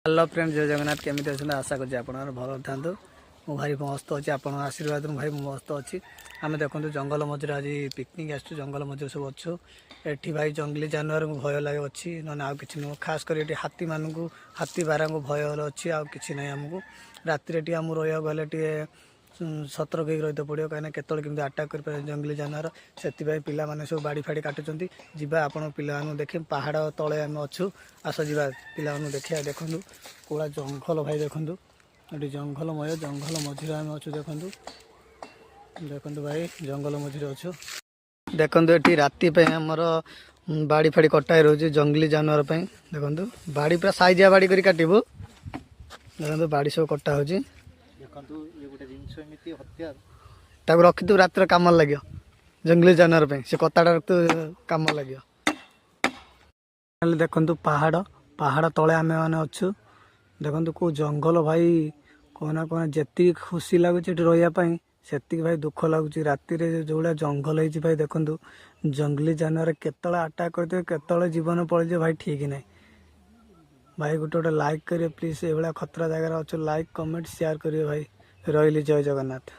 Hello friend जय जगन्नाथ केमी अच्छे आशा कर भल था मु भाई मस्त अच्छी आप आशीर्वाद भाई मस्त अच्छी आम देखो जंगल मझे आज पिकनिक आसु जंगल मझे सब अच्छु एटी भाई जंगली जानवर को भय लगे अच्छी ना आउ कि खास कर हाथी मानक हाथी बारा को भय अच्छी आउ कि ना आमको राति आम रहा गले सतर्क रही पड़ो कहीं केतल आटाक कर जंगली जानवर से पाने सब बाड़ी फाड़ी काटुंट जा आप पाने देखे पहाड़ तले आम अच्छु आस जा पिला देखा देखूँ पूरा जंगल भाई देखूँ ये जंगलमय जंगल मझे आम अच्छु देखूँ देखूँ भाई जंगल मझे अच्छु देखो ये राति आमर बाड़ी फाड़ी कटा रोचे जंगली जानवर देखो बाड़ी पूरा साइजिया बाड़ी कर काटबू देखो बाड़ी सब कटा हो रखी तू रात कम लगे जंगली जानवर से कताटा रखी कम लगे देखु पहाड़ पहाड़ तले आम मैंने अच्छु देखो कौ जंगल भाई कहना कहना जी खुशी लगुच रही से भाई दुख लगुच राति जो भाया जंगल हो भाई देखु जंगली जानवर केतले आटाक करते केतले जीवन पड़े भाई ठीक ना भाई गोटे गोटे लाइक करिए प्लीज ये खतरा जगह अच्छे लाइक कमेंट शेयर करिए भाई रही जय जगन्नाथ।